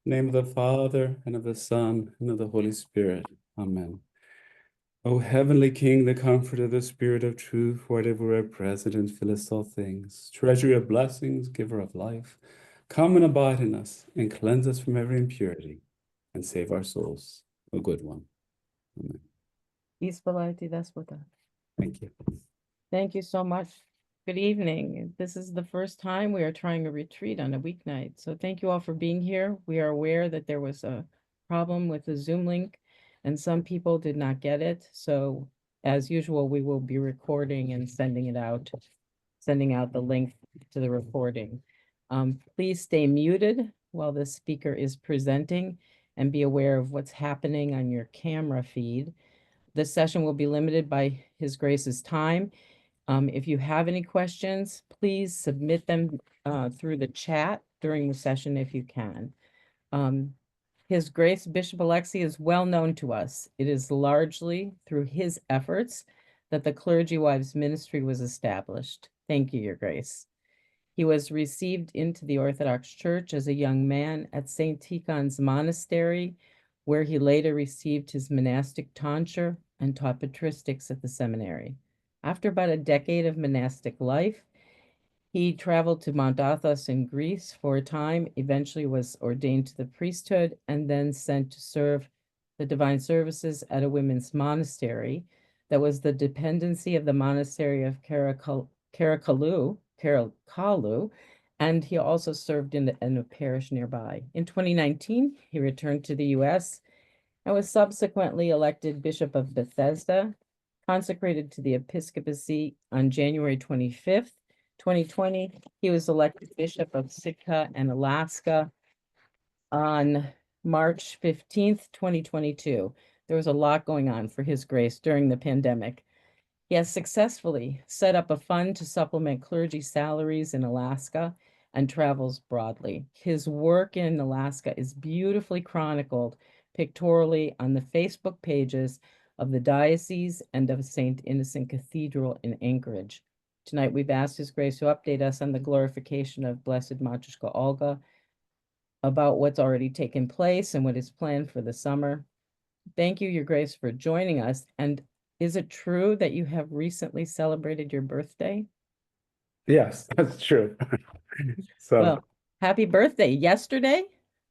name of the Father, and of the Son, and of the Holy Spirit. Amen. O heavenly King, the comforter, the Spirit of truth, who art everywhere present and fillest all things, treasury of blessings, giver of life, come and abide in us, and cleanse us from every impurity, and save our souls, O good one. Amen. Thank you. Thank you so much. Good evening. This is the first time we are trying a retreat on a weeknight. So thank you all for being here. We are aware that there was a problem with the Zoom link and some people did not get it. So as usual, we will be recording and sending out the link to the recording. Please stay muted while the speaker is presenting and be aware of what's happening on your camera feed. This session will be limited by His Grace's time. If you have any questions, please submit them through the chat during the session if you can. His Grace Bishop Alexei is well known to us. It is largely through his efforts that the Clergy Wives Ministry was established. Thank you, Your Grace. He was received into the Orthodox Church as a young man at St. Tikhon's Monastery, where he later received his monastic tonsure and taught patristics at the seminary. After about a decade of monastic life, he traveled to Mount Athos in Greece for a time, eventually was ordained to the priesthood, and then sent to serve the divine services at a women's monastery that was the dependency of the monastery of Karakalu, and he also served in a parish nearby. In 2019, he returned to the U.S. and was subsequently elected Bishop of Bethesda, consecrated to the episcopacy on January 25th, 2020. He was elected Bishop of Sitka and Alaska on March 15th, 2022. There was a lot going on for His Grace during the pandemic. He has successfully set up a fund to supplement clergy salaries in Alaska and travels broadly. His work in Alaska is beautifully chronicled pictorially on the Facebook pages of the diocese and of St. Innocent Cathedral in Anchorage. Tonight, we've asked His Grace to update us on the glorification of Blessed Mka Olga, about what's already taken place and what is planned for the summer. Thank you, Your Grace, for joining us. And is it true that you have recently celebrated your birthday? Yes, that's true. So Well, happy birthday. Yesterday?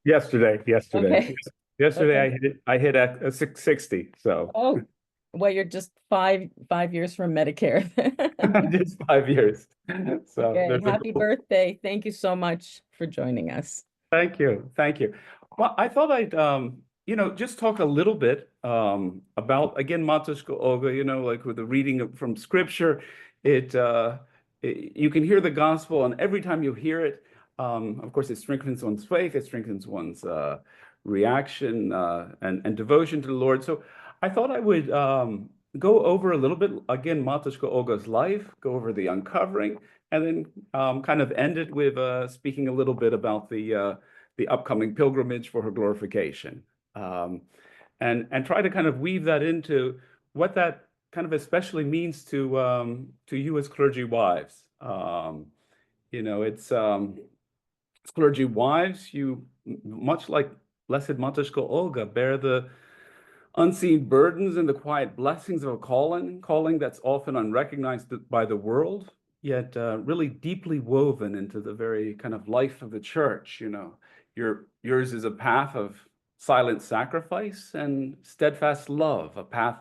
yesterday. Okay. Yesterday okay. I hit a 660. So oh, well, you're just five years from Medicare. just 5 years. So okay. Happy birthday. Thank you so much for joining us. Thank you. Well, I thought I'd just talk a little bit about, again, Mka Olga, like with the reading from scripture, you can hear the gospel, and every time you hear it, of course, it strengthens one's faith, it strengthens one's reaction and devotion to the Lord. So I thought I would go over a little bit, again, Mka Olga's life, go over the uncovering, and then kind of end it with speaking a little bit about the upcoming pilgrimage for her glorification, and try to kind of weave that into what that kind of especially means to you as clergy wives. It's clergy wives, you, much like Blessed Mka Olga, bear the unseen burdens and the quiet blessings of a calling that's often unrecognized by the world, yet really deeply woven into the very kind of life of the church. Yours is a path of silent sacrifice and steadfast love, a path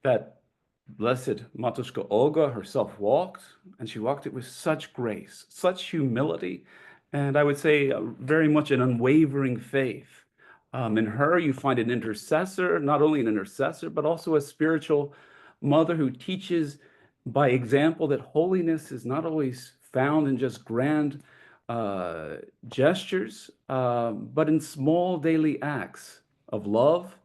that Blessed Mka Olga herself walked, and she walked it with such grace, such humility, and I would say very much an unwavering faith. In her, you find an intercessor, not only an intercessor, but also a spiritual mother who teaches by example that holiness is not always found in just grand gestures, but in small daily acts of love,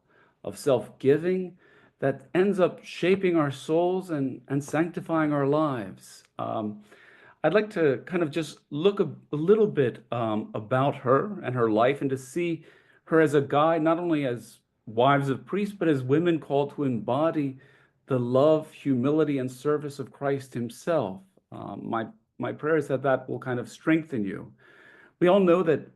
of self-giving, that ends up shaping our souls and sanctifying our lives. I'd like to kind of just look a little bit about her and her life, and to see her as a guide, not only as wives of priests, but as women called to embody the love, humility, and service of Christ himself. My prayer is that will kind of strengthen you. We all know that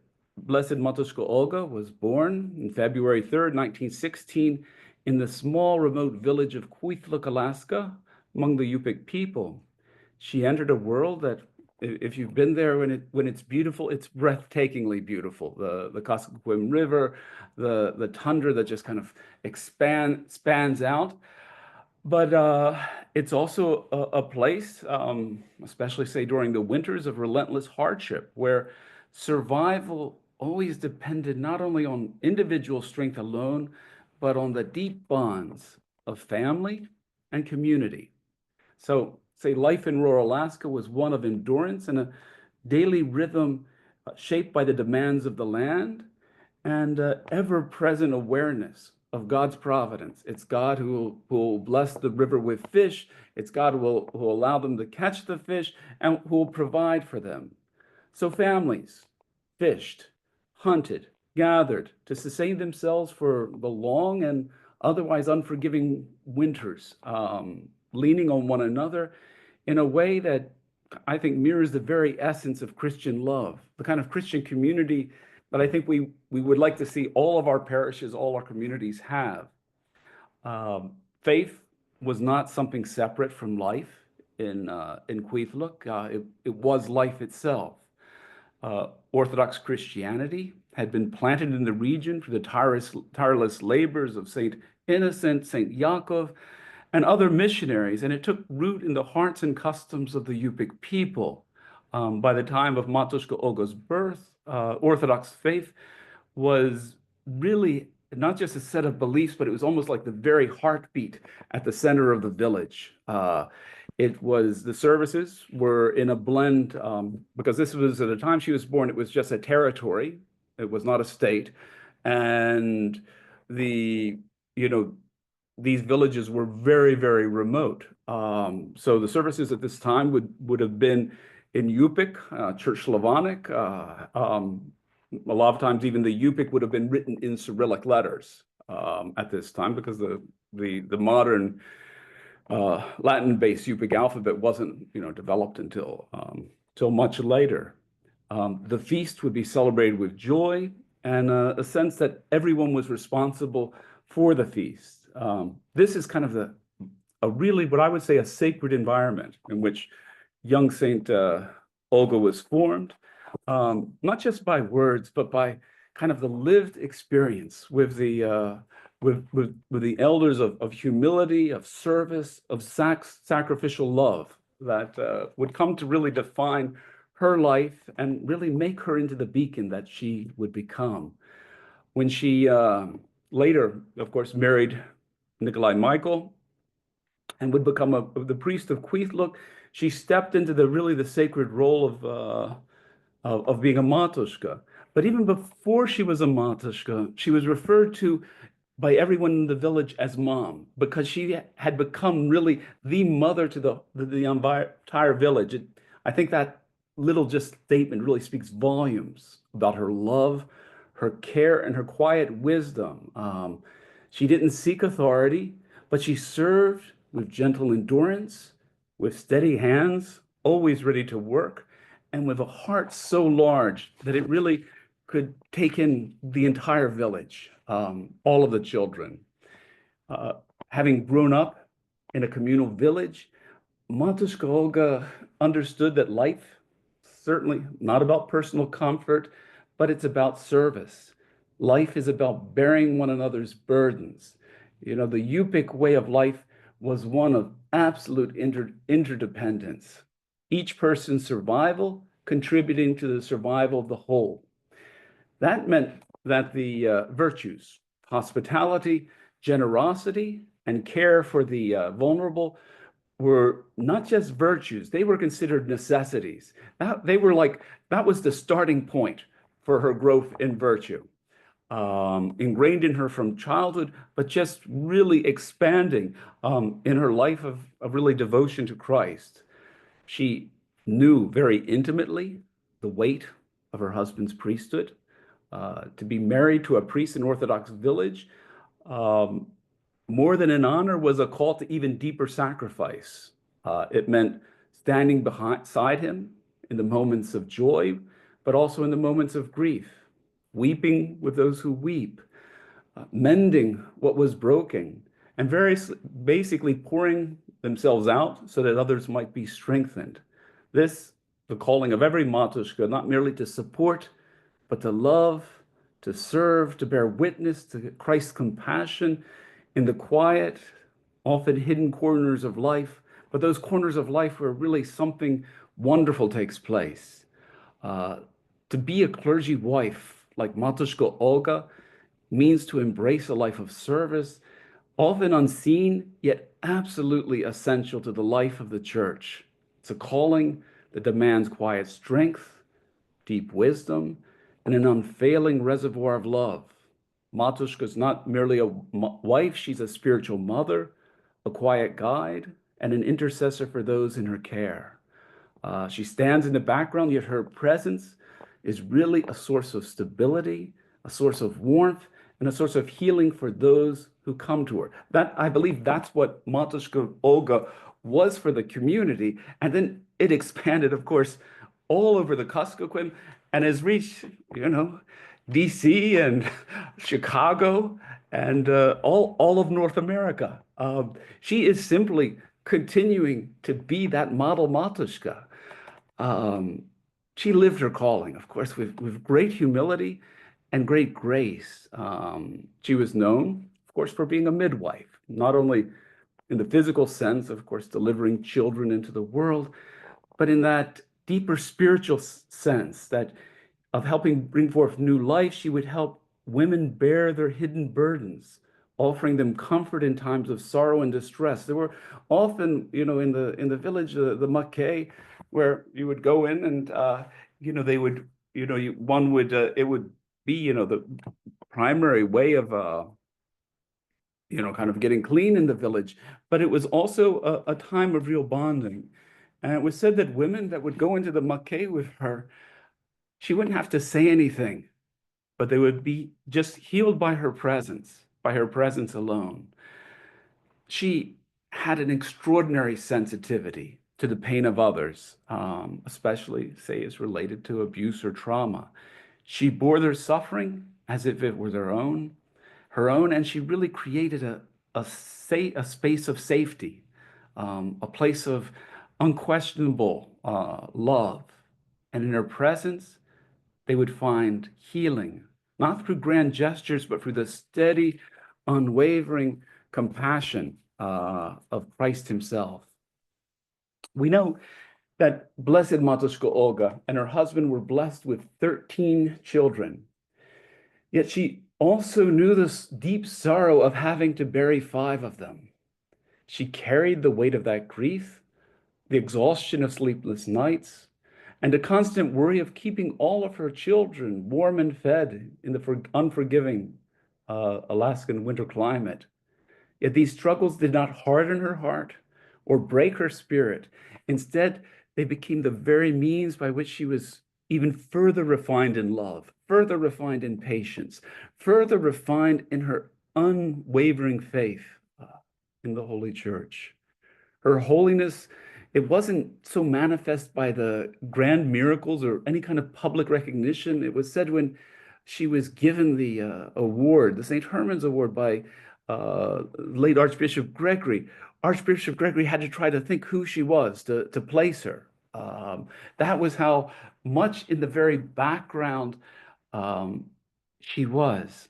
Blessed Mka Olga was born on February 3rd, 1916, in the small remote village of Kwethluk, Alaska, among the Yupik people. She entered a world that, if you've been there when it's beautiful, it's breathtakingly beautiful. The Kuskokwim River, the tundra that just kind of spans out. But it's also a place, especially say during the winters, of relentless hardship, where survival always depended not only on individual strength alone, but on the deep bonds of family and community. So, say life in rural Alaska was one of endurance and a daily rhythm shaped by the demands of the land and ever-present awareness of God's providence. It's God who will bless the river with fish. It's God who will allow them to catch the fish and who will provide for them. So families fished, hunted, gathered to sustain themselves for the long and otherwise unforgiving winters, leaning on one another in a way that I think mirrors the very essence of Christian love, the kind of Christian community that I think we would like to see all of our parishes, all our communities have. Faith was not something separate from life in Kwethluk. It was life itself. Orthodox Christianity had been planted in the region through the tireless labors of Saint Innocent, Saint Yaakov, and other missionaries, and it took root in the hearts and customs of the Yupik people. By the time of Mka Olga's birth, Orthodox faith was really not just a set of beliefs, but it was almost like the very heartbeat at the center of the village. The services were in a blend, because this was at the time she was born, it was just a territory. It was not a state. And these villages were very, very remote. So the services at this time would have been in Yupik, Church Slavonic. A lot of times even the Yupik would have been written in Cyrillic letters at this time, because the modern Latin-based Yupik alphabet wasn't developed until much later. The feast would be celebrated with joy and a sense that everyone was responsible for the feast. This is kind of a really, what I would say, a sacred environment in which young Saint Olga was formed, not just by words, but by kind of the lived experience with the elders of humility, of service, of sacrificial love that would come to really define her life and really make her into the beacon that she would become. When she later, of course, married Nikolai Michael and would become the priest of Kwethluk, she stepped into the sacred role of being a matushka. But even before she was a matushka, she was referred to by everyone in the village as mom, because she had become really the mother to the entire village. I think that little just statement really speaks volumes about her love, her care, and her quiet wisdom. She didn't seek authority, but she served with gentle endurance, with steady hands, always ready to work, and with a heart so large that it really could take in the entire village, all of the children. Having grown up in a communal village, Mka Olga understood that life, certainly not about personal comfort, but it's about service. Life is about bearing one another's burdens. The Yupik way of life was one of absolute interdependence. Each person's survival contributing to the survival of the whole. That meant that the virtues, hospitality, generosity, and care for the vulnerable were not just virtues, they were considered necessities. That was the starting point for her growth in virtue. Ingrained in her from childhood, but just really expanding in her life of really devotion to Christ. She knew very intimately the weight of her husband's priesthood. To be married to a priest in Orthodox village, more than an honor, was a call to even deeper sacrifice. It meant standing beside him in the moments of joy, but also in the moments of grief. weeping with those who weep, mending what was broken, and basically pouring themselves out so that others might be strengthened. This, the calling of every Matushka, not merely to support, but to love, to serve, to bear witness to Christ's compassion in the quiet, often hidden corners of life, but those corners of life where really something wonderful takes place. Uh, to be a clergy wife like Matushka Olga means to embrace a life of service, often unseen, yet absolutely essential to the life of the church. It's a calling that demands quiet strength, deep wisdom, and an unfailing reservoir of love. Matushka is not merely a wife, she's a spiritual mother, a quiet guide, and an intercessor for those in her care. She stands in the background, yet her presence is really a source of stability, a source of warmth, and a source of healing for those who come to her. That, I believe, that's what Matushka Olga was for the community. And then it expanded, of course, all over the Kuskokwim and has reached, DC and Chicago and all of North America. She is simply continuing to be that model Matushka. Um, she lived her calling, of course, with great humility and great grace. She was known, of course, for being a midwife, not only in the physical sense, of course, delivering children into the world, but in that deeper spiritual sense that of helping bring forth new life, she would help women bear their hidden burdens, offering them comfort in times of sorrow and distress. There were often, in the village, the Mka, where you would go in and, they would, one would, it would be, the primary way of, kind of getting clean in the village, but it was also a time of real bonding. And it was said that women that would go into the Mka with her, she wouldn't have to say anything, but they would be just healed by her presence alone. She had an extraordinary sensitivity to the pain of others, especially, say, as related to abuse or trauma. She bore their suffering as if it were her own, and she really created a space of safety, a place of unquestionable love. And in her presence, they would find healing, not through grand gestures, but through the steady, unwavering compassion of Christ himself. We know that Blessed Matushka Olga and her husband were blessed with 13 children. Yet she also knew this deep sorrow of having to bury 5 of them. She carried the weight of that grief, the exhaustion of sleepless nights, and a constant worry of keeping all of her children warm and fed in the unforgiving Alaskan winter climate. Yet these struggles did not harden her heart or break her spirit. Instead, they became the very means by which she was even further refined in love, further refined in patience, further refined in her unwavering faith in the Holy Church. Her holiness, it wasn't so manifest by the grand miracles or any kind of public recognition. It was said when she was given the award, the St. Herman's Award by late Archbishop Gregory. Archbishop Gregory had to try to think who she was to place her. That was how much in the very background she was.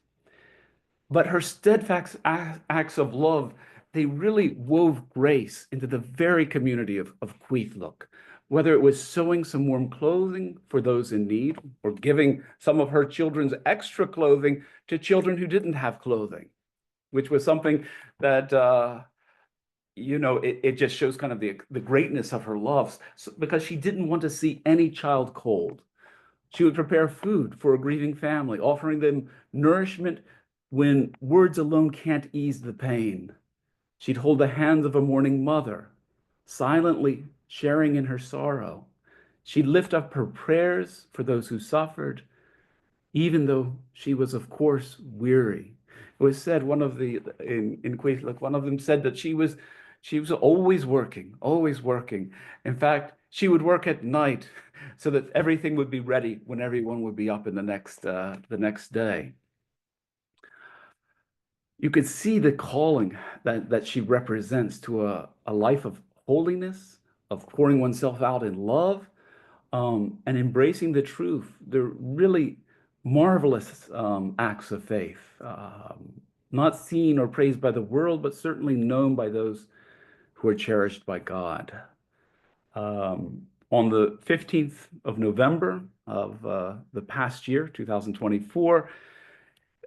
But her steadfast acts of love, they really wove grace into the very community of Kwethluk. Whether it was sewing some warm clothing for those in need or giving some of her children's extra clothing to children who didn't have clothing, which was something that, it just shows kind of the greatness of her love, because she didn't want to see any child cold. She would prepare food for a grieving family, offering them nourishment when words alone can't ease the pain. She'd hold the hands of a mourning mother, silently sharing in her sorrow. She'd lift up her prayers for those who suffered, even though she was, of course, weary. It was said, in Kwethluk, one of them said that she was always working, always working. In fact, she would work at night so that everything would be ready when everyone would be up in the next day. You could see the calling that she represents to a life of holiness, of pouring oneself out in love, and embracing the truth. They're really marvelous acts of faith, not seen or praised by the world, but certainly known by those who are cherished by God. On the 15th of November of the past year, 2024,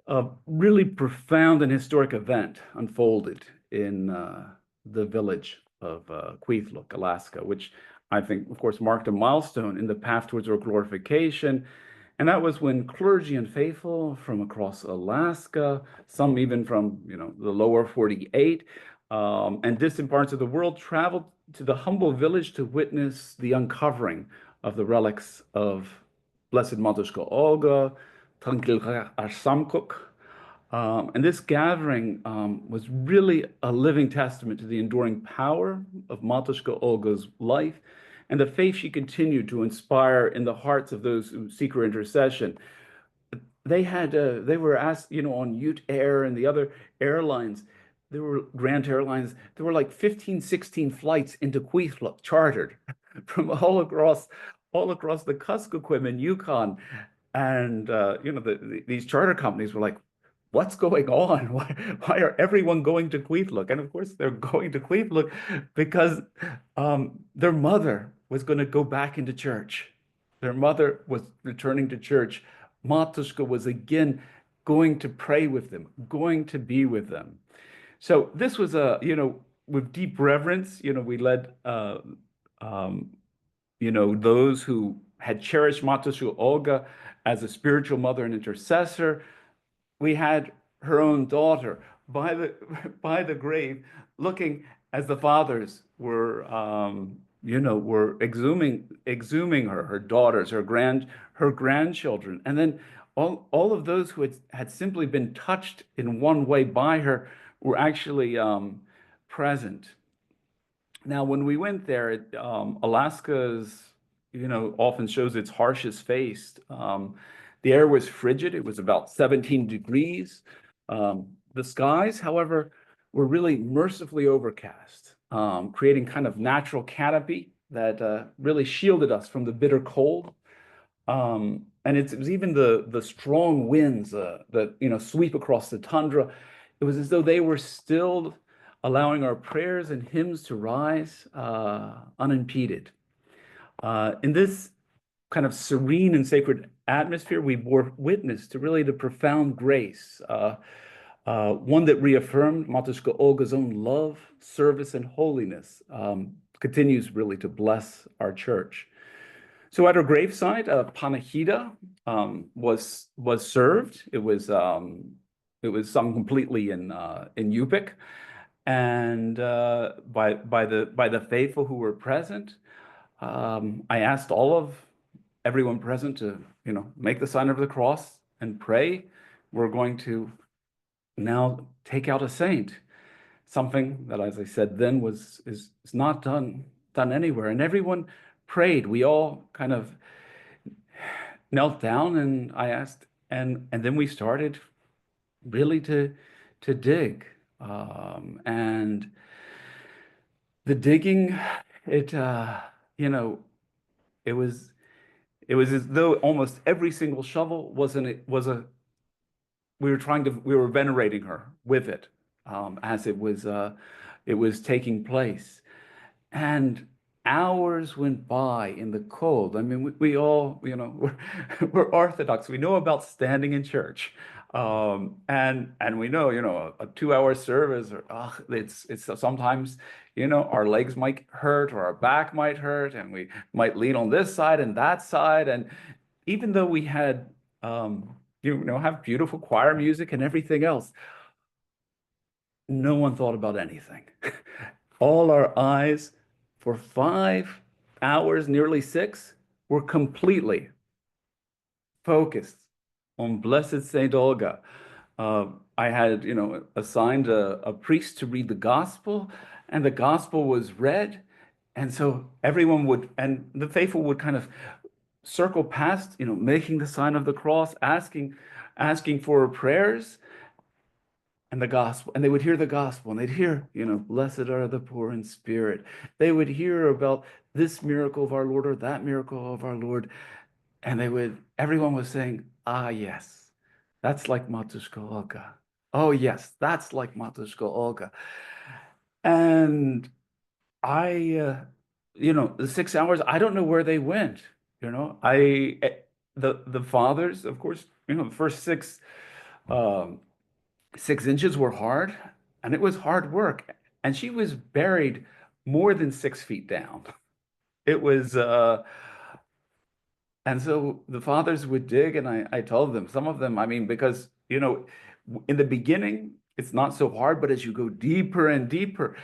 a really profound and historic event unfolded in the village of Kwethluk, Alaska, which I think, of course, marked a milestone in the path towards our glorification. And that was when clergy and faithful from across Alaska, some even from the lower 48, and distant parts of the world, traveled to the humble village to witness the uncovering of the relics of Blessed Mka Olga, Samkuk. And this gathering was really a living testament to the enduring power of Mka Olga's life and the faith she continued to inspire in the hearts of those who seek her intercession. They were asked, on Ute Air and the other airlines, there were Grant Airlines, there were like 15, 16 flights into Kwethluk chartered from all across the Kuskokwim and Yukon. And these charter companies were like, what's going on? Why are everyone going to Kwethluk? And of course, they're going to Kwethluk because their mother was going to go back into church. Their mother was returning to church. Matushka was again going to pray with them, going to be with them. So this was with deep reverence, we led, those who had cherished Mka Olga as a spiritual mother and intercessor. We had her own daughter by the grave, looking as the fathers were, were exhuming her daughters, her grandchildren, and then all of those who had simply been touched in one way by her were actually present. Now, when we went there, Alaska's, often shows its harshest face. The air was frigid. It was about 17 degrees. The skies, however, were really mercifully overcast, creating kind of natural canopy that really shielded us from the bitter cold. And it was even the strong winds that sweep across the tundra. It was as though they were still allowing our prayers and hymns to rise unimpeded. In this kind of serene and sacred atmosphere, we bore witness to really the profound grace, one that reaffirmed Mka Olga's own love, service, and holiness, continues really to bless our church. So at her gravesite, a panachida was served. It was sung completely in Yupik, and by the faithful who were present. I asked everyone present to make the sign of the cross and pray. We're going to now take out a saint, something that, as I said then, is not done anywhere. And everyone prayed. We all kind of knelt down, and I asked, and then we started really to dig. And the digging, it was as though almost every single shovel we were venerating her with it, as it was taking place. And hours went by in the cold. I mean, we all, we're Orthodox. We know about standing in church. And we know, a 2-hour service, it's sometimes, our legs might hurt or our back might hurt, and we might lean on this side and that side. And even though we had, have beautiful choir music and everything else, no one thought about anything. All our eyes for 5 hours, nearly 6, were completely focused on Blessed Saint Olga. I had, assigned a priest to read the gospel, and the gospel was read. And so everyone and the faithful would kind of circle past, making the sign of the cross, asking for prayers and the gospel. And they would hear the gospel and they'd hear, blessed are the poor in spirit. They would hear about this miracle of our Lord or that miracle of our Lord. And everyone was saying, ah, yes, that's like Matushka Olga. Oh, yes, that's like Matushka Olga. And the 6 hours, I don't know where they went. The fathers, of course, the first 6 inches were hard, and it was hard work. And she was buried more than 6 feet down. It was, and so the fathers would dig, and I told them, some of them, I mean, because, in the beginning, it's not so hard, but as you go deeper and deeper,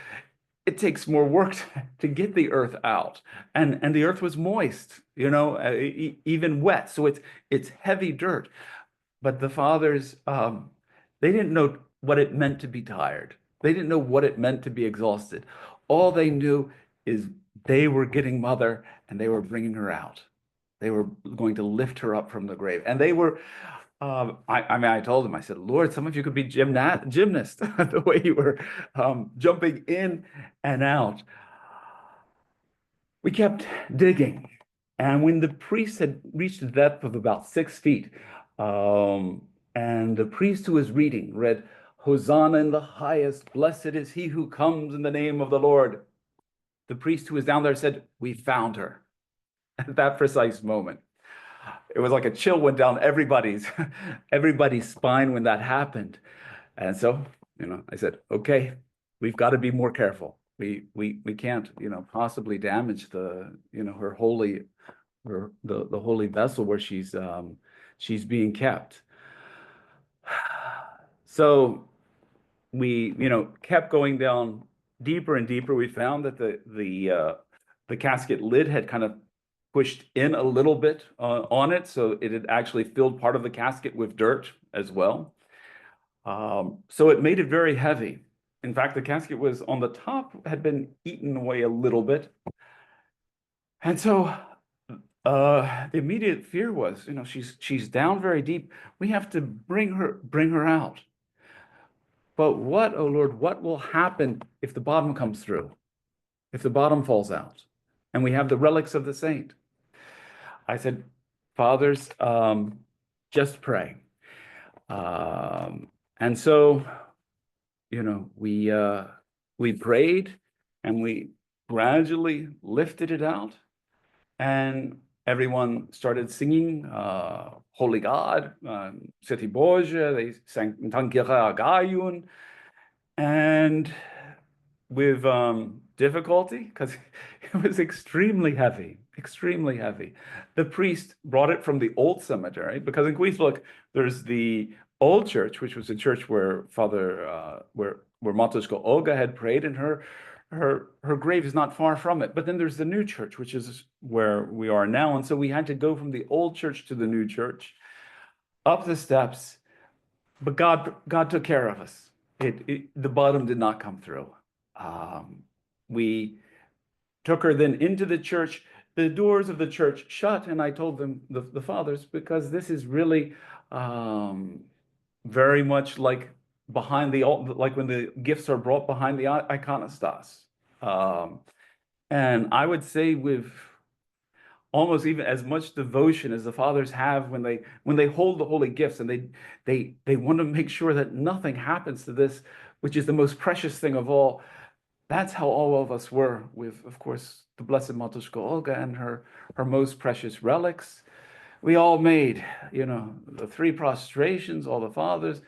it takes more work to get the earth out. And the earth was moist, even wet. So it's heavy dirt. But the fathers, they didn't know what it meant to be tired. They didn't know what it meant to be exhausted. All they knew is they were getting mother and they were bringing her out. They were going to lift her up from the grave. And they were, I told them, I said, Lord, some of you could be gymnast, the way you were jumping in and out. We kept digging. And when the priest had reached a depth of about 6 feet, and the priest who was reading read, Hosanna in the highest, blessed is he who comes in the name of the Lord. The priest who was down there said, we found her at that precise moment. It was like a chill went down everybody's spine when that happened. And so, I said, okay, we've got to be more careful. We can't, possibly damage the holy vessel where she's being kept. So we, kept going down deeper and deeper. We found that the casket lid had kind of pushed in a little bit on it, so it had actually filled part of the casket with dirt as well. So it made it very heavy. In fact, the casket was on the top, had been eaten away a little bit. And so the immediate fear was, she's down very deep. We have to bring her out. But what, oh Lord, what will happen if the bottom comes through? If the bottom falls out and we have the relics of the saint? I said, fathers, just pray. And so, we prayed and we gradually lifted it out, and everyone started singing Holy God, Seti Bože, they sang Tankira Agayun, and with difficulty, because it was extremely heavy. The priest brought it from the old cemetery, because in Kwethluk, there's the old church, which was a church where where Matushka Olga had prayed, and her grave is not far from it. But then there's the new church, which is where we are now. And so we had to go from the old church to the new church, up the steps. But God took care of us. The bottom did not come through. We took her then into the church. The doors of the church shut, and I told them, the fathers, because this is really very much like behind the altar, like when the gifts are brought behind the iconostas. And I would say with almost even as much devotion as the fathers have when they hold the holy gifts, and they want to make sure that nothing happens to this, which is the most precious thing of all. That's how all of us were with, of course, the Blessed Matushka Olga and her most precious relics. We all made, the 3 prostrations, all the fathers.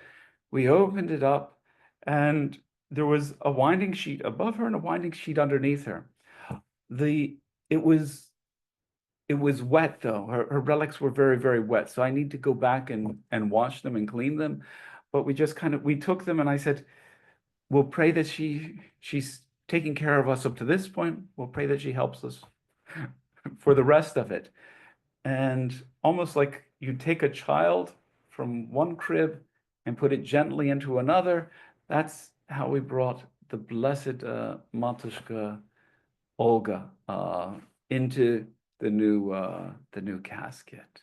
We opened it up, and there was a winding sheet above her and a winding sheet underneath her. It was wet, though. Her relics were very, very wet. So I need to go back and wash them and clean them. But we just we took them, and I said, we'll pray that she's taking care of us up to this point. We'll pray that she helps us for the rest of it. And almost like you take a child from one crib and put it gently into another, that's how we brought the Blessed Matushka Olga into the new casket.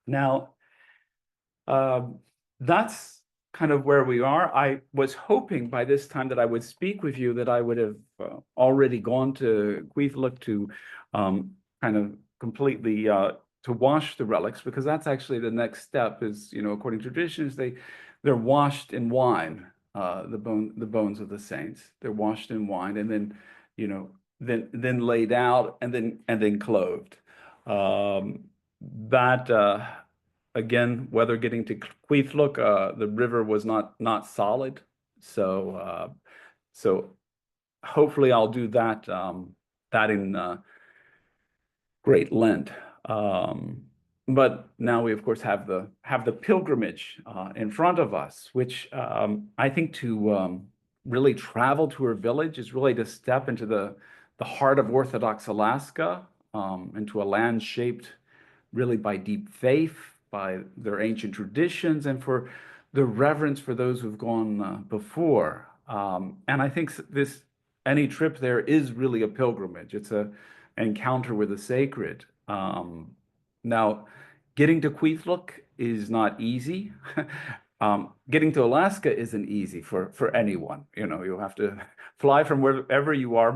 Now, that's kind of where we are. I was hoping by this time that I would speak with you, that I would have already gone to Kwethluk to kind of completely to wash the relics, because that's actually the next step. Is, according to traditions, they're washed in wine. The bones of the saints, they're washed in wine, and then then laid out, and then clothed. That again, whether getting to Kwethluk, the river was not solid, so hopefully I'll do that that in Great Lent. But now we of course have the pilgrimage in front of us, which I think to really travel to her village is really to step into the heart of Orthodox Alaska, into a land shaped really by deep faith, by their ancient traditions, and for the reverence for those who've gone before. And I think any trip there is really a pilgrimage. It's an encounter with the sacred. Now, getting to Kwethluk is not easy. Getting to Alaska isn't easy for anyone. You have to fly from wherever you are.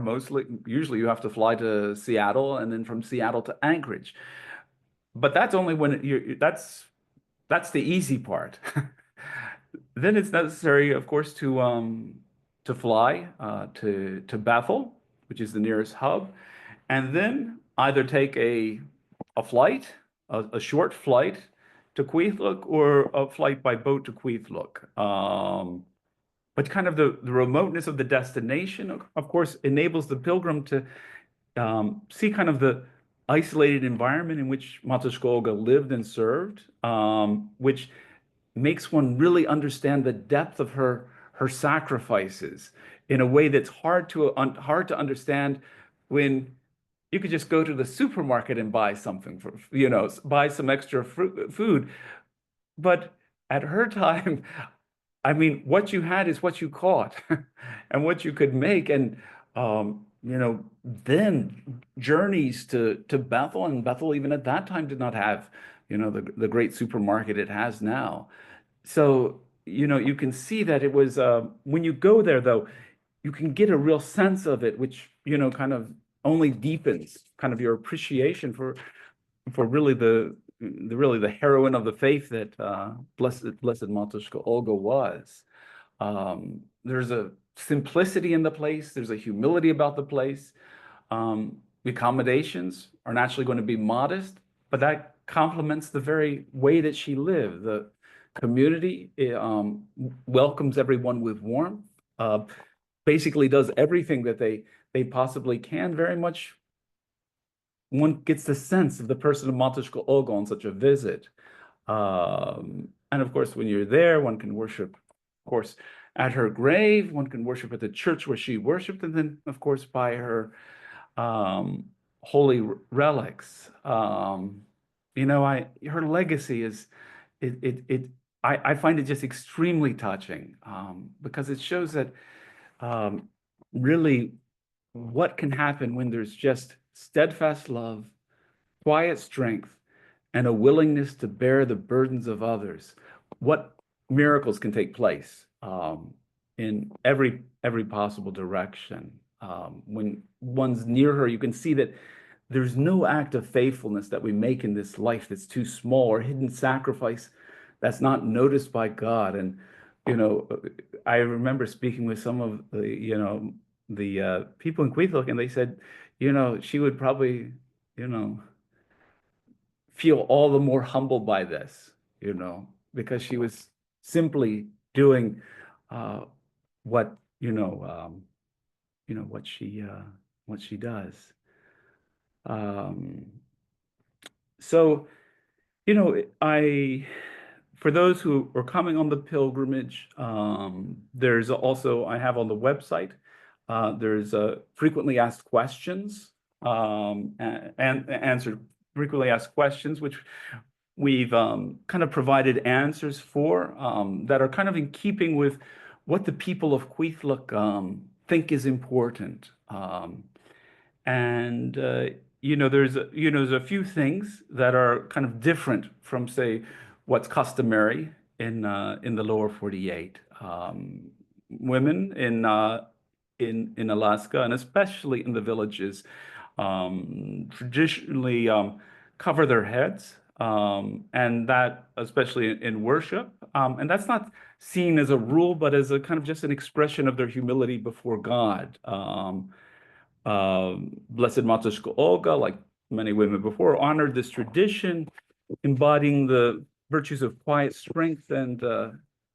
Usually you have to fly to Seattle, and then from Seattle to Anchorage. But that's only when that's the easy part. Then it's necessary, of course, to fly to Bethel, which is the nearest hub, and then either take a flight, a short flight to Kwethluk, or a flight by boat to Kwethluk. But kind of the remoteness of the destination, of course, enables the pilgrim to see kind of the isolated environment in which Mka Olga lived and served, which makes one really understand the depth of her sacrifices in a way that's hard to understand when you could just go to the supermarket and buy something buy some extra food. But at her time, I mean, what you had is what you caught and what you could make. And then journeys to Bethel, and Bethel even at that time did not have, the great supermarket it has now. So, you can see that it was, when you go there, though, you can get a real sense of it, which, kind of only deepens kind of your appreciation for really the heroine of the faith that blessed Mka Olga was. There's a simplicity in the place. There's a humility about the place. The accommodations are naturally going to be modest, but that complements the very way that she lived. The community welcomes everyone with warmth, basically does everything that they possibly can. Very much one gets the sense of the person of Mka Olga on such a visit. And of course, when you're there, one can worship, of course, at her grave. One can worship at the church where she worshiped, and then, of course, by her holy relics. Her legacy is, I find it just extremely touching, because it shows that really what can happen when there's just steadfast love, quiet strength, and a willingness to bear the burdens of others. What miracles can take place in every possible direction. When one's near her, you can see that there's no act of faithfulness that we make in this life that's too small, or hidden sacrifice that's not noticed by God. And I remember speaking with some of the people in Kwethluk, and they said, she would probably, feel all the more humbled by this, because she was simply doing what what she does. So, for those who are coming on the pilgrimage, there's also, I have on the website, there's frequently asked questions, and answered frequently asked questions, which we've kind of provided answers for, that are kind of in keeping with what the people of Kwethluk think is important. And there's a few things that are kind of different from, say, what's customary in the lower 48. Women in Alaska, and especially in the villages, traditionally cover their heads, and that especially in worship. And that's not seen as a rule, but as a kind of just an expression of their humility before God. Blessed Matушka Olga, like many women before, honored this tradition, embodying the virtues of quiet strength and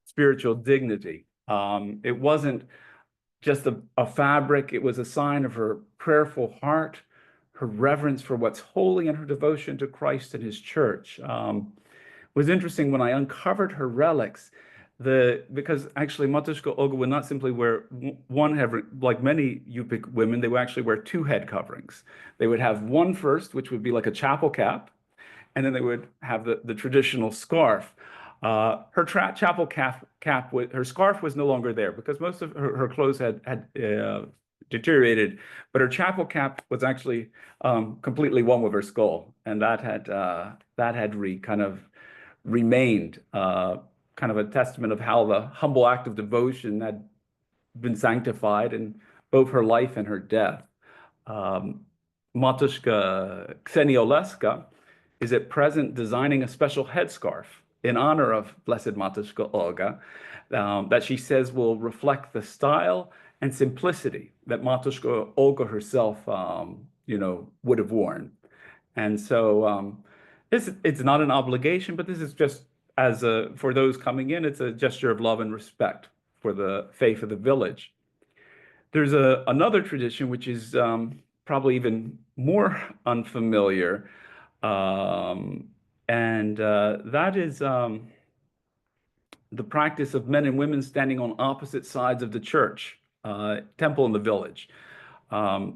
spiritual dignity. It wasn't just a fabric, it was a sign of her prayerful heart, her reverence for what's holy, and her devotion to Christ and his church. It was interesting when I uncovered her relics, because actually Matushka Olga would not simply wear one head, like many Yupik women, they would actually wear two head coverings. They would have one first, which would be like a chapel cap, and then they would have the traditional scarf. Her chapel cap with her scarf was no longer there because most of her clothes had deteriorated, but her chapel cap was actually completely one with her skull, and that had kind of remained kind of a testament of how the humble act of devotion had been sanctified in both her life and her death. Um, Matushka Ksenia is at present designing a special headscarf in honor of Blessed Matushka Olga that she says will reflect the style and simplicity that Matushka Olga herself, would have worn. And so it's not an obligation, but this is just for those coming in, it's a gesture of love and respect for the faith of the village. There's another tradition which is probably even more unfamiliar, and that is the practice of men and women standing on opposite sides of the church, temple in the village.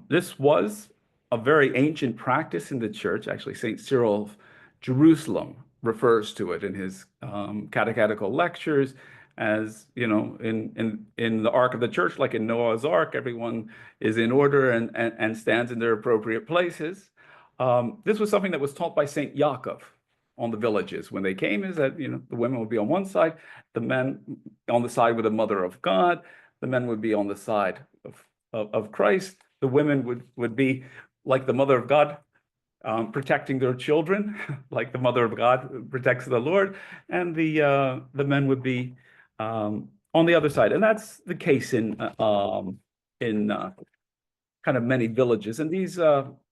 This was a very ancient practice in the church. Actually, St. Cyril of Jerusalem refers to it in his catechetical lectures as, in the ark of the church, like in Noah's Ark, everyone is in order and stands in their appropriate places. This was something that was taught by St. Yaakov on the villages when they came, is that, the women would be on one side, the men on the side with the Mother of God, the men would be on the side of Christ. The women would be like the Mother of God, protecting their children, like the Mother of God protects the Lord, and the men would be on the other side. And that's the case in kind of many villages. And these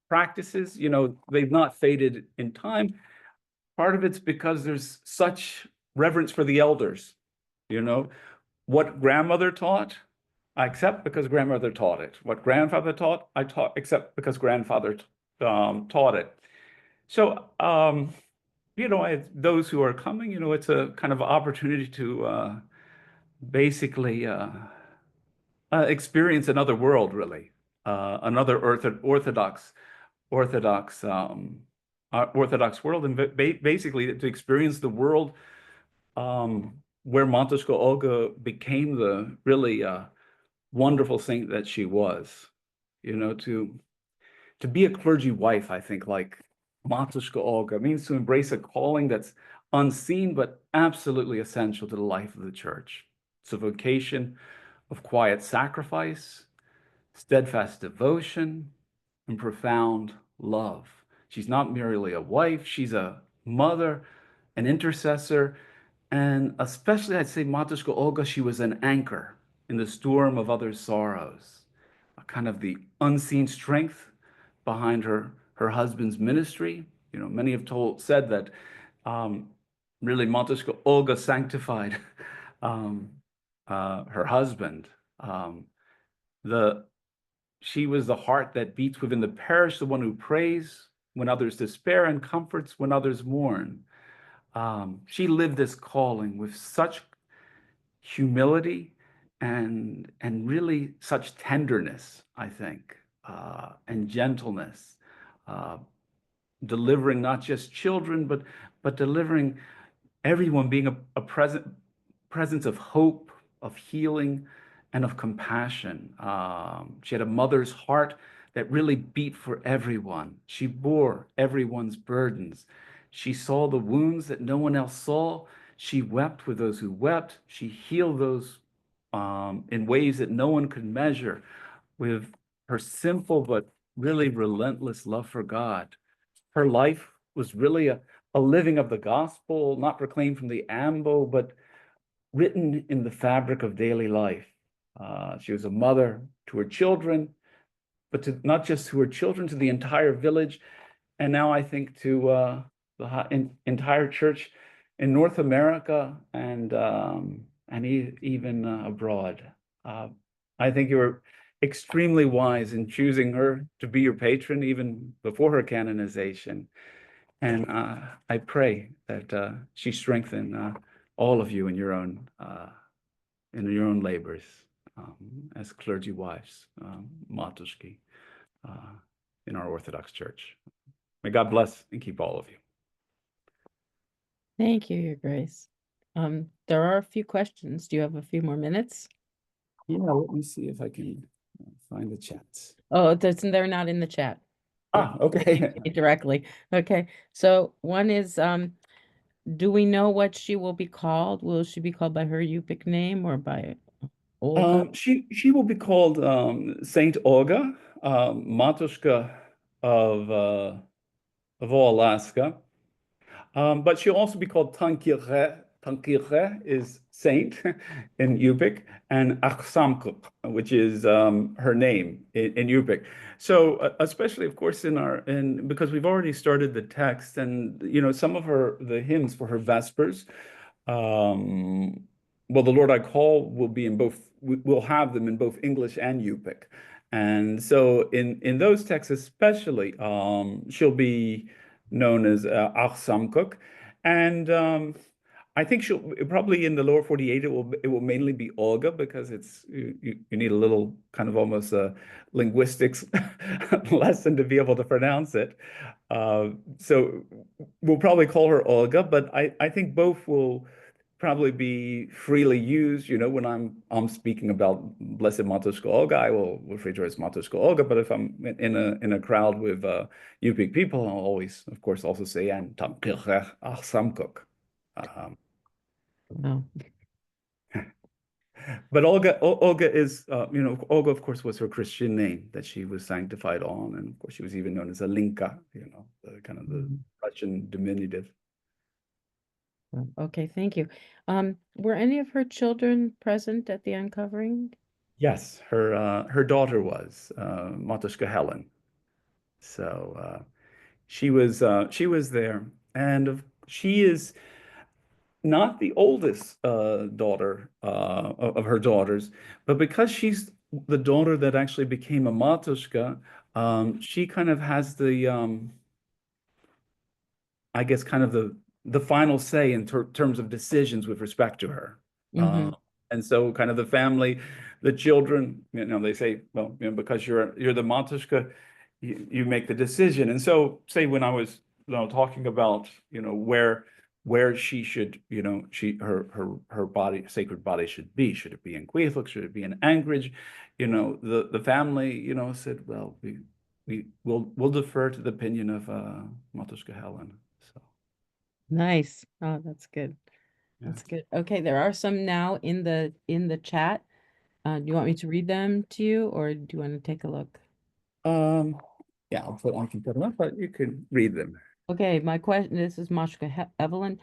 practices, they've not faded in time. Part of it's because there's such reverence for the elders. What grandmother taught, I accept because grandmother taught it. What grandfather taught, I accept because grandfather taught it. So, those who are coming, it's a kind of opportunity to basically experience another world, really, another Orthodox world, and basically to experience the world where Matushka Olga became the really wonderful saint that she was. To be a clergy wife, I think, like Matushka Olga, means to embrace a calling that's unseen but absolutely essential to the life of the church. It's a vocation of quiet sacrifice, steadfast devotion, and profound love. She's not merely a wife, she's a mother, an intercessor, and especially, I'd say, Matushka Olga, she was an anchor in the storm of others' sorrows, a kind of the unseen strength behind her husband's ministry. Many have said that really Matushka Olga sanctified her husband. She was the heart that beats within the parish, the one who prays when others despair and comforts when others mourn. She lived this calling with such humility and really such tenderness, I think, and gentleness, delivering not just children, but delivering everyone, being a presence of hope, of healing, and of compassion. She had a mother's heart that really beat for everyone. She bore everyone's burdens. She saw the wounds that no one else saw. She wept with those who wept. She healed those in ways that no one could measure with her simple but really relentless love for God. Her life was really a living of the gospel, not proclaimed from the ambo, but written in the fabric of daily life. She was a mother to her children, but to not just to her children, to the entire village, and now I think to the entire church in North America and even abroad. Uh, I think you were extremely wise in choosing her to be your patron even before her canonization. And I pray that she strengthen all of you in your own labors as clergy wives, matuszki, uh, in our Orthodox Church. May God bless and keep all of you. Thank you, Your Grace. There are a few questions. Do you have a few more minutes? Yeah, let me see if I can find the chats. Oh, they're not in the chat. They Okay. came to me directly. Okay. So one is, do we know what she will be called? Will she be called by her Yupik name or by Olga? She will be called Saint Olga, Matuszka of Alaska. But she'll also be called Tankire. Tankire is saint in Yupik, and Aksamkuk, which is her name in Yupik. So especially, of course, because we've already started the text, and some of the hymns for her Vespers. Um, well, the Lord I call will be in both. We'll have them in both English and Yupik, and so in those texts especially, she'll be known as Aksamkuk. And I think she'll probably in the lower 48 it will mainly be Olga because you need a little kind of almost a linguistics lesson to be able to pronounce it. So we'll probably call her Olga, but I think both will probably be freely used. When I'm speaking about Blessed Matuszka Olga, I will refer to her as Matuszka Olga. But if I'm in a crowd with Yupik people, I'll always, of course, also say and Samkuk. Um, No. but Olga is, Olga, of course, was her Christian name that she was sanctified on, and of course, she was even known as Alinka, kind of the Russian diminutive. Okay, thank you. Were any of her children present at the uncovering? Yes, her daughter was Matuszka Helen. So she was there, and she is not the oldest daughter of her daughters, but because she's the daughter that actually became a Matuszka, she kind of has I guess, kind of the final say in terms of decisions with respect to her. Mm-hmm. And so kind of the family, the children, they say, well, because you're the Matuszka, you make the decision. And so say when I was talking about where she should, her body, sacred body should be. Should it be in Kwethluk? Should it be in Anchorage? The family, said, well, we'll defer to the opinion of Matuszka Helen. So Nice. Oh, that's good. yeah. That's good. Okay, there are some now in the chat. Do you want me to read them to you, or do you want to take a look? Um, yeah, I can put them up, but you can read them. Okay, my question, this is Mashka Evelyn.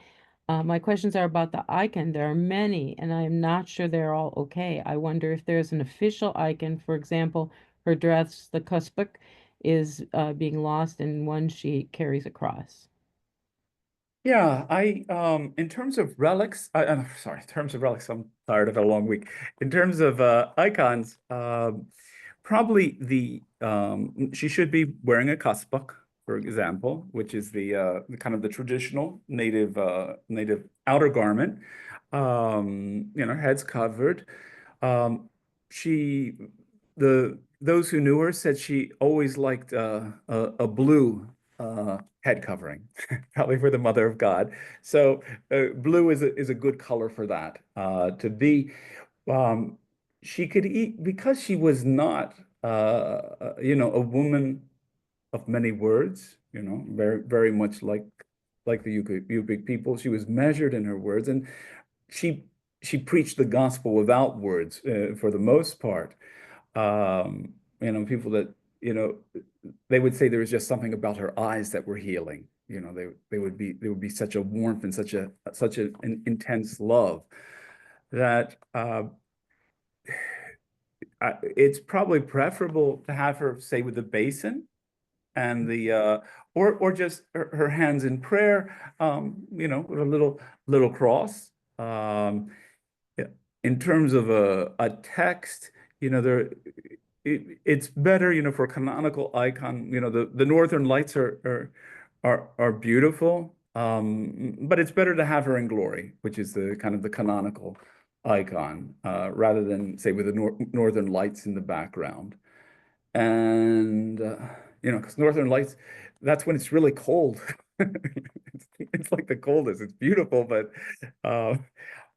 My questions are about the icon. There are many, and I am not sure they're all okay. I wonder if there's an official icon. For example, her dress, the kuspuk, is being lost, and one she carries across. Yeah, in terms of relics, I'm sorry, in terms of relics, I'm tired of a long week. In terms of icons, probably she should be wearing a kasbak, for example, which is the kind of the traditional native outer garment. Head's covered. Um, she those who knew her said she always liked a blue head covering, probably for the Mother of God. So blue is a good color for that. To be, she could eat because she was not a woman of many words, very, very much like the Yupik people. She was measured in her words, and she she preached the gospel without words for the most part. People that, you know, they would say there was just something about her eyes that were healing. There would be such a warmth and an intense love that it's probably preferable to have her say with the basin and the or just her hands in prayer, with a little cross. Yeah. In terms of a text, there it's better, for a canonical icon. The Northern Lights are beautiful, but it's better to have her in glory, which is the kind of the canonical icon, rather than say with the Northern Lights in the background. And because Northern Lights, that's when it's really cold. It's like the coldest. It's beautiful, uh,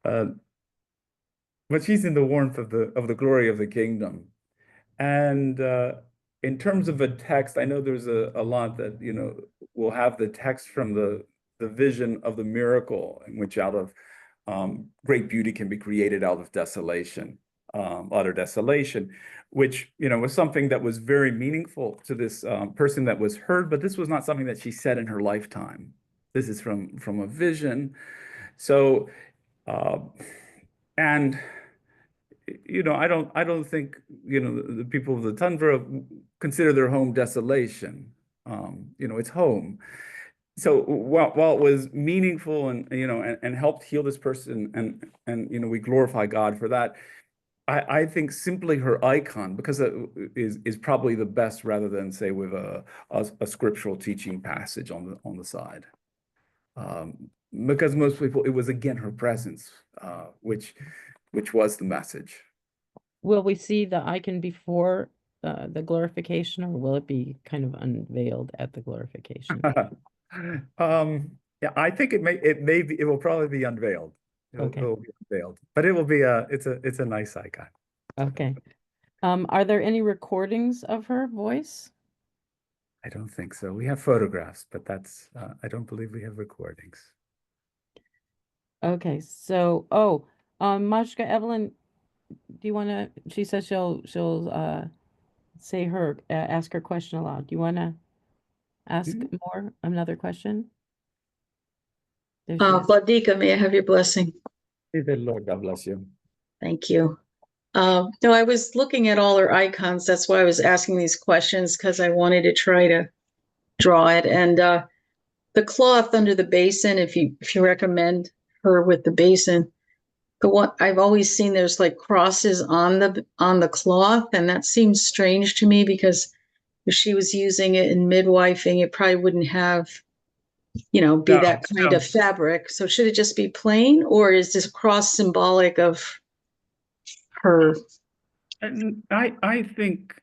uh, but she's in the warmth of the glory of the kingdom. And in terms of a text, I know there's a lot that will have the text from the vision of the miracle, in which out of great beauty can be created out of desolation, utter desolation, which was something that was very meaningful to this person that was heard, but this was not something that she said in her lifetime. This is from a vision. So, uh, and I don't think, the people of the tundra consider their home desolation. It's home. So while it was meaningful and helped heal this person, and we glorify God for that, I think simply her icon, because it is probably the best, rather than say with a scriptural teaching passage on the side. Because most people, it was again her presence, which was the message. Will we see the icon before the glorification, or will it be kind of unveiled at the glorification? Yeah, I think it will probably be unveiled. Okay. It will be unveiled, but it's a nice icon. Okay. Are there any recordings of her voice? I don't think so. We have photographs, but I don't believe we have recordings. Okay, so Majka Evelyn, do you want to? She says she'll say her ask her question aloud. Do you want to ask Mhm. another question? There she is. Vladika, may I have your blessing? May the Lord God bless you. Thank you. No, I was looking at all her icons. That's why I was asking these questions, because I wanted to try to draw it. And the cloth under the basin, if you recommend her with the basin, the one I've always seen, there's like crosses on the cloth, and that seems strange to me, because if she was using it in midwifing, it probably wouldn't have, be No, that kind no. of fabric. So should it just be plain, or is this cross symbolic of her? And I think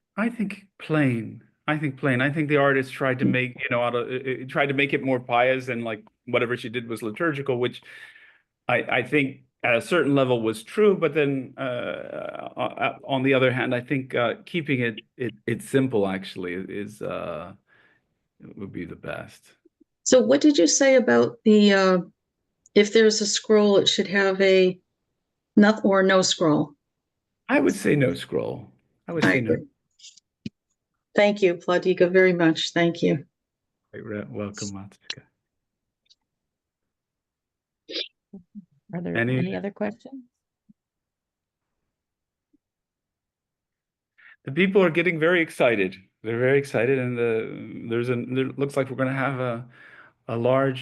plain. I think plain. I think the artist tried to make, tried to make it more pious, and like whatever she did was liturgical, which I think at a certain level was true. But then on the other hand, I think keeping it simple actually would be the best. So what did you say about the if there's a scroll, it should have a not or no scroll? I would say no scroll. I would I say no. agree. Thank you, Vladika, very much. Thank you. Welcome, Matsuka. Are there Any any other questions? The people are getting very excited. They're very excited, and there looks like we're going to have a large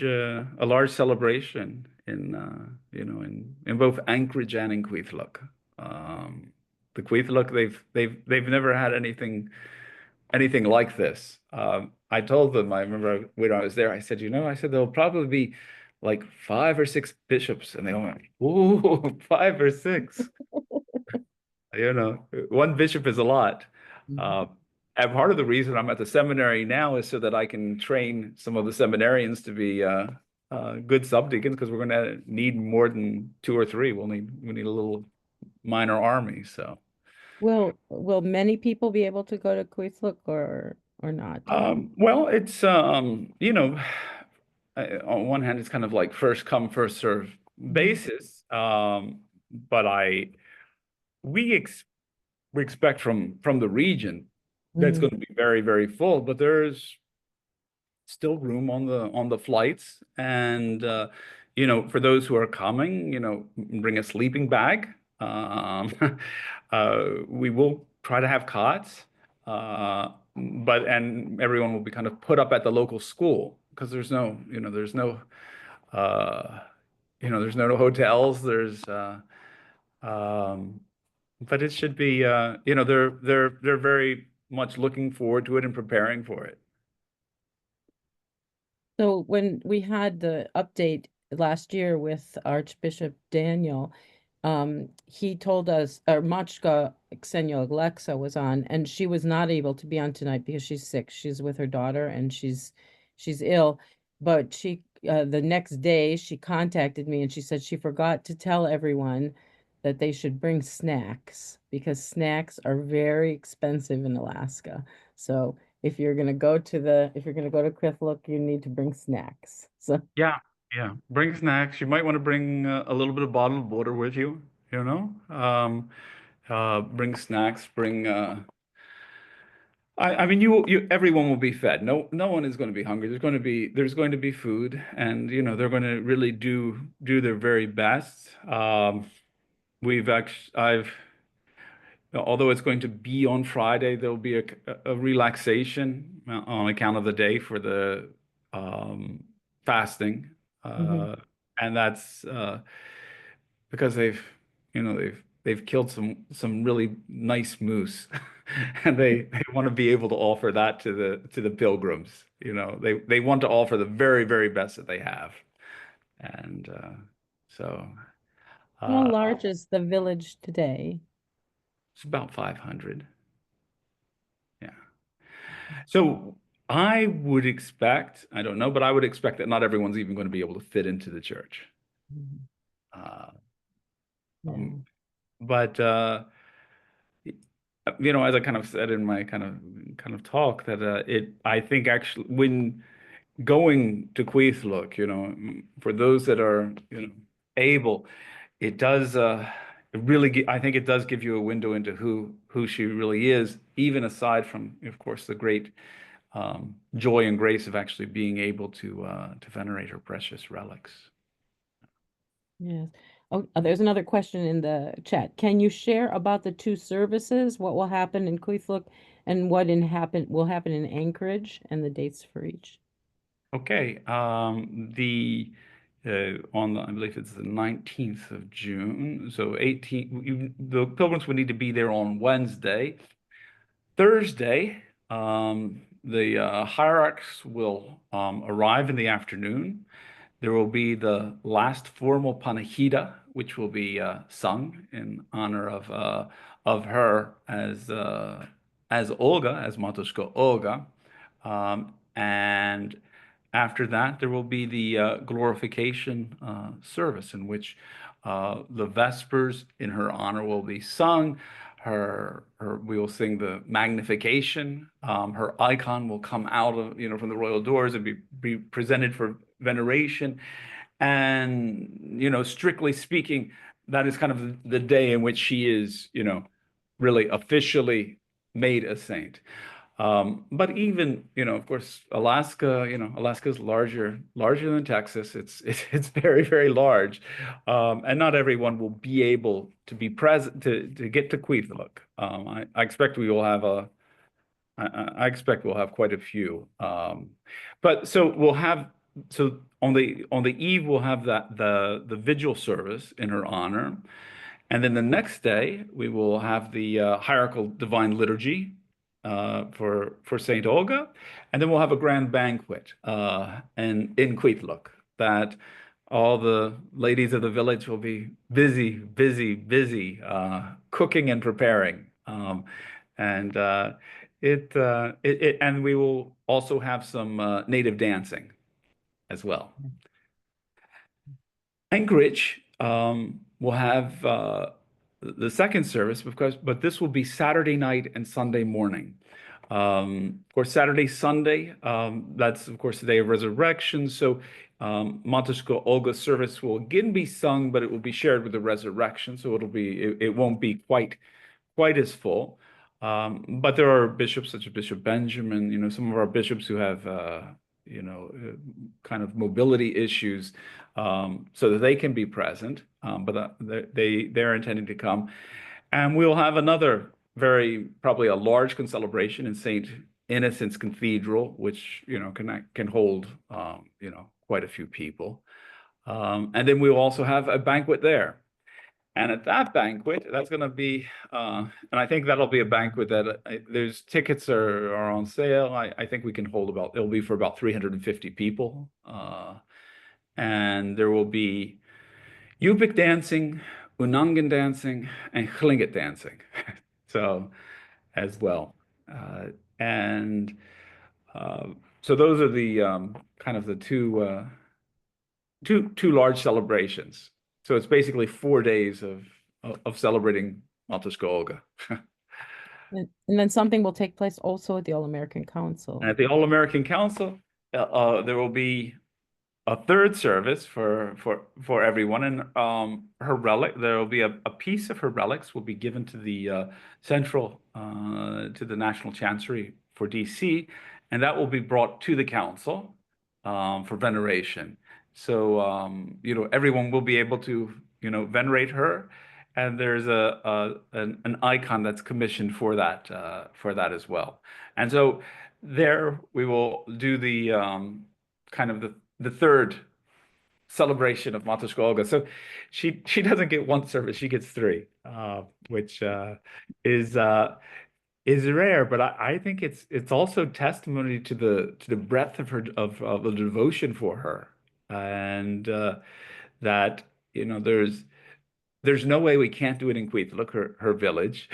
celebration in in both Anchorage and in Kwethluk. The Kwethluk, they've never had anything like this. I told them, I remember when I was there, I said, I said there'll probably be like 5 or 6 bishops, and they all went, "Ooh, 5 or 6." One bishop is a lot. Uh, and part of the reason I'm at the seminary now is so that I can train some of the seminarians to be good subdeacons, because we're going to need more than 2 or 3. We need a little minor army. So Will many people be able to go to Kwethluk or not? Well, it's on one hand, it's kind of like first come, first serve Mhm. basis. But we ex we expect from the region that's Mhm. going to be very, very full, but there's still room on the flights. And for those who are coming, bring a sleeping bag. Um, we will try to have cots, and everyone will be kind of put up at the local school because uh, there's no hotels. Um, but it should be, they're very much looking forward to it and preparing for it. So when we had the update last year with Archbishop Daniel, he told us, or Machka Alexa was on, and she was not able to be on tonight because she's sick. She's with her daughter and she's ill. But the next day she contacted me and she said she forgot to tell everyone that they should bring snacks because snacks are very expensive in Alaska. So if you're gonna go to Kwethluk, you need to bring snacks. So Yeah, yeah. Bring snacks. You might want to bring a little bit of bottled water with you, you know? Bring snacks, I mean, everyone will be fed. No one is going to be hungry. There's going to be food, and they're going to really do their very best. I've although it's going to be on Friday, there'll be a relaxation on account of the day for the um, fasting, mhm. uh, and that's because they've killed some really nice moose, and they want to be able to offer that to the pilgrims. They want to offer the very, very best that they have, and so How uh, large is the village today? it's about 500. Yeah. So I would expect, I don't know, but I would expect that not everyone's even going to be able to fit into the church. Mhm. Uh, Yeah. um, but as I kind of said in my kind of talk, that I think actually when going to Kwethluk, for those that are able, it does I think it does give you a window into who she really is, even aside from, of course, the great joy and grace of actually being able to venerate her precious relics. Yes. Oh, there's another question in the chat. Can you share about the two services? What will happen in Kwethluk and what will happen in Anchorage and the dates for each? Okay, I believe it's the 19th of June, so 18, the pilgrims would need to be there on Wednesday. Thursday, the hierarchs will arrive in the afternoon. There will be the last formal panihida, which will be sung in honor of her as Olga, as Matushka Olga, and after that there will be the glorification service in which the Vespers in her honor will be sung. We will sing the Magnification. Her icon will come out of from the royal doors and be presented for veneration. And strictly speaking, that is kind of the day in which she is really officially made a saint. But even, of course, Alaska is larger than Texas. It's very, very large. And not everyone will be able to be present to get to Kwethluk. I expect we will have I expect we'll have quite a few. But so on the eve we'll have the vigil service in her honor. And then the next day, we will have the hierarchical divine liturgy for Saint Olga, and then we'll have a grand banquet and in Kwethluk that all the ladies of the village will be busy, busy, busy cooking and preparing. And and we will also have some native dancing as well. Anchorage will have the second service, because but this will be Saturday night and Sunday morning. Of course, Saturday, Sunday, that's of course the day of resurrection. So Mka Olga service will again be sung, but it will be shared with the resurrection. So it won't be quite as full. But there are bishops such as Bishop Benjamin, some of our bishops who have kind of mobility issues, so that they can be present. But they're intending to come. And we'll have another probably a large celebration in St. Innocent's Cathedral, which, can hold, quite a few people. And then we'll also have a banquet there. And at that banquet, that's going to be, and I think that'll be a banquet that there's tickets are on sale. I think we can hold it'll be for about 350 people. And there will be Yupik dancing, Unangan dancing, and Tlingit dancing. So as well. And so those are the kind of the two large celebrations. So it's basically 4 days of celebrating Mka Olga. And then something will take place also at the All-American Council. And at the All-American Council, there will be a third service for everyone, and her relic. There will be a piece of her relics will be given to the to the National Chancery for DC, and that will be brought to the council for veneration. So everyone will be able to venerate her, and there's an icon that's commissioned for that as well. And so there we will do the kind of the third celebration of Mka Olga. So she doesn't get one service; she gets three, which is rare. But I think it's also testimony to the breadth of the devotion for her, and that there's no way we can't do it in Kwethluk, her village.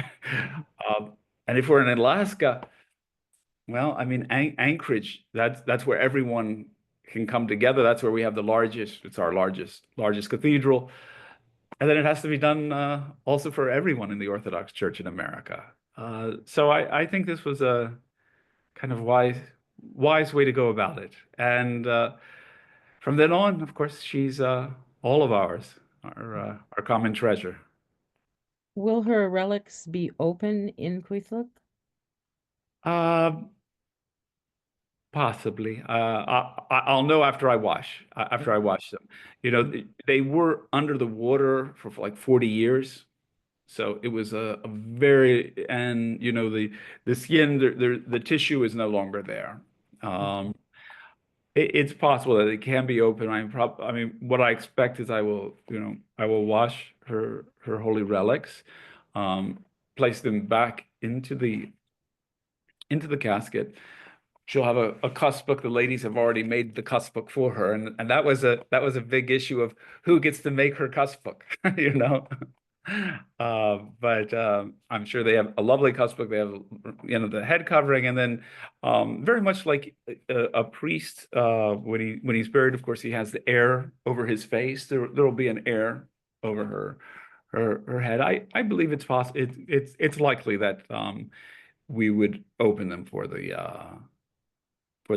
And if we're in Alaska, well, I mean, Anchorage, that's where everyone can come together. That's where we have it's our largest cathedral. And then it has to be done also for everyone in the Orthodox Church in America. So I think this was a kind of wise way to go about it. And from then on, of course, she's all of ours, our common treasure. Will her relics be open in Kwethluk? Possibly. I'll know after I wash them. They were under the water for like 40 years. So it was a very, and the skin, the tissue is no longer there. It's possible that it can be open. I mean, what I expect is I will wash her holy relics, place them back into the casket. She'll have a cuss book. The ladies have already made the cuss book for her, and that was a big issue of who gets to make her cuss book, But I'm sure they have a lovely cuss book. They have the head covering, and then very much like a priest when he's buried. Of course, he has the air over his face. There will be an air over her head. I believe it's possible. It's likely that we would open them for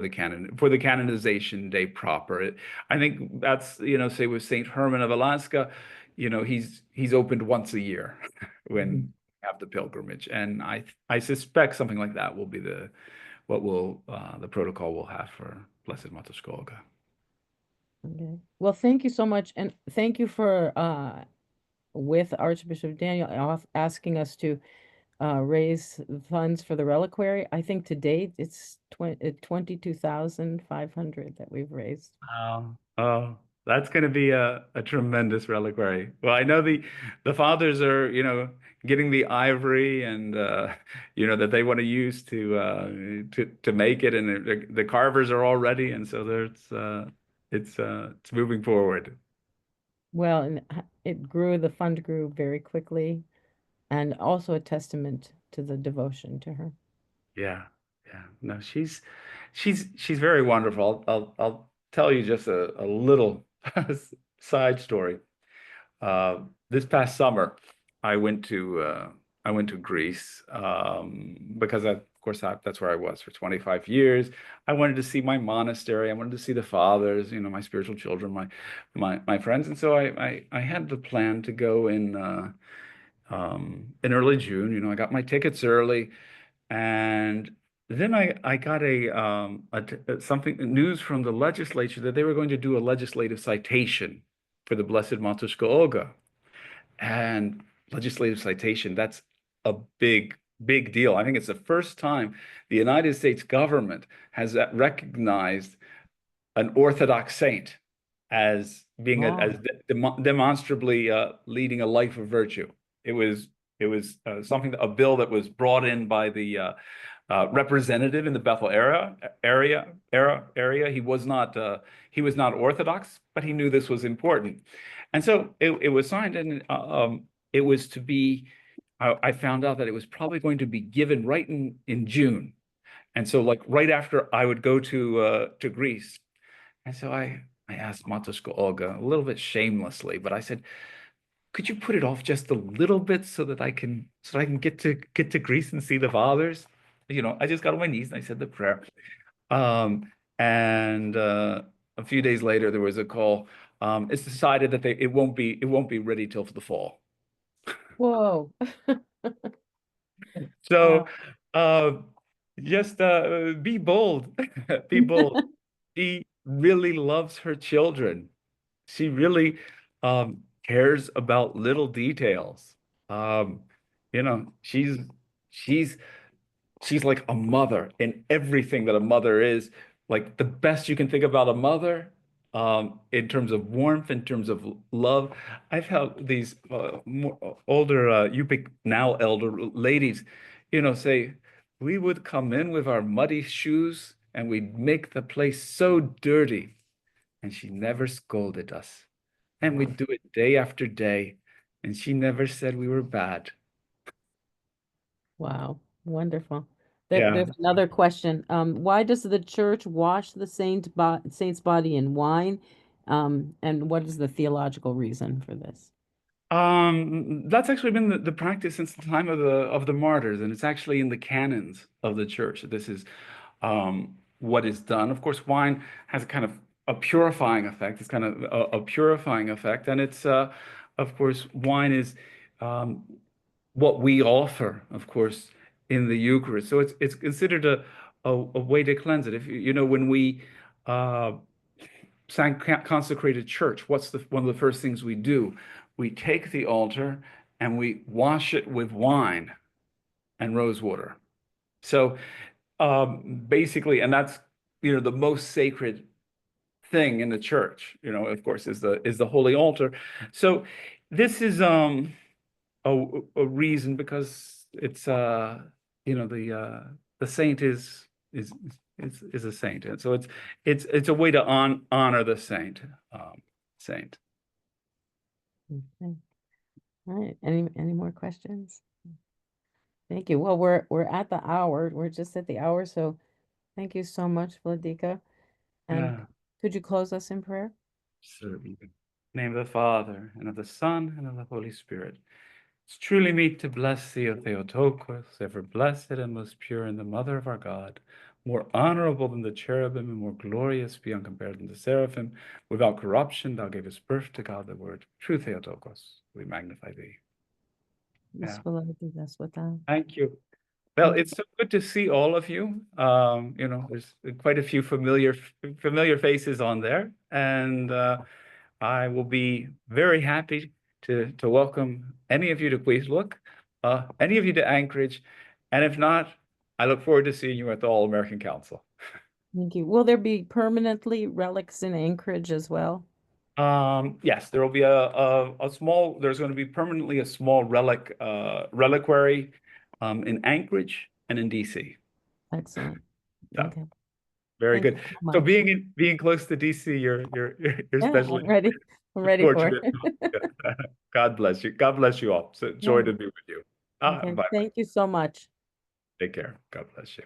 the canonization day proper. I think that's say with Saint Herman of Alaska, he's opened once a year when we have the pilgrimage, and I suspect something like that will be the protocol we'll have for Blessed Mka Olga. Okay. Well, thank you so much, and thank you for with Archbishop Daniel asking us to raise funds for the reliquary. I think to date it's 22,500 that we've raised. Oh, that's going to be a tremendous reliquary. Well, I know the fathers are getting the ivory and that they want to use to make it, and the carvers are all ready, and so it's moving forward. Well, and the fund grew very quickly, and also a testament to the devotion to her. Yeah. No, she's very wonderful. I'll tell you just a little side story. This past summer, I went to Greece because of course that's where I was for 25 years. I wanted to see my monastery. I wanted to see the fathers, you know, my spiritual children, my friends, and so I had the plan to go in early June. You know, I got my tickets early, and then I got something news from the legislature that they were going to do a legislative citation for the Blessed Mka Olga. And legislative citation, that's a big deal. I think it's the first time the United States government has recognized an Orthodox saint as being Wow. demonstrably leading a life of virtue. It was something, a bill that was brought in by the representative in the Bethel area. He was not Orthodox, but he knew this was important, and so it was signed, and it was to be. I found out that it was probably going to be given right in June, and so like right after I would go to Greece, and so I asked Mka Olga a little bit shamelessly, but I said, could you put it off just a little bit so that I can get to Greece and see the fathers? You know, I just got on my knees and I said the prayer. And a few days later there was a call. It's decided that it won't be ready till the fall. Whoa. So Wow. uh, just be bold. Be bold. She really loves her children. She really cares about little details. Um, you know, she's she's like a mother in everything that a mother is. Like the best you can think about a mother, in terms of warmth, in terms of love. I've had these older, now elder ladies, you know, say, we would come in with our muddy shoes and we'd make the place so dirty. And she never scolded us. And we'd do it day after day. And she never said we were bad. Wow. Wonderful. Yeah. There's another question. Why does the church wash the saint's body in wine? And what is the theological reason for this? That's actually been the practice since the time of the martyrs, and it's actually in the canons of the church. This is what is done. Of course, wine has a kind of a purifying effect. It's kind of a purifying effect, and it's of course, wine is um, what we offer, of course, in the Eucharist. So it's considered a way to cleanse it. If you know, when we uh, consecrated church, what's one of the first things we do? We take the altar and we wash it with wine and rose water. So basically, and that's, you know, the most sacred thing in the church, you know, of course, is the holy altar. So this is a reason, because it's you know, the saint is a saint, and so it's a way to honor the saint. Okay. All right. Any more questions? Thank you. Well, we're at the hour. We're just at the hour, so thank you so much, Vladika. And Yeah, could you close us in prayer? certainly. In the name of the Father, and of the Son, and of the Holy Spirit. It's truly meet to bless thee, O Theotokos, ever blessed and most pure, and the Mother of our God, more honorable than the cherubim, and more glorious beyond compared than the seraphim. Without corruption, thou gavest birth to God the Word. True Theotokos, we magnify thee. Yeah, That's what that. thank you. Well, it's so good to see all of you. You know, there's quite a few familiar faces on there, and I will be very happy to welcome any of you to Kwethluk, any of you to Anchorage, and if not, I look forward to seeing you at the All-American Council. Thank you. Will there be permanently relics in Anchorage as well? Yes, there will be a small. There's going to be permanently a small reliquary in Anchorage and in DC. Excellent. Yeah. Okay. Very Thank good. you so So much. being close to DC, you're Yeah, especially I'm ready. I'm ready for fortunate. it. God bless you. God bless you all. It's a joy Yeah. to be with you. Okay. Bye. Thank you so much. Take care. God bless you.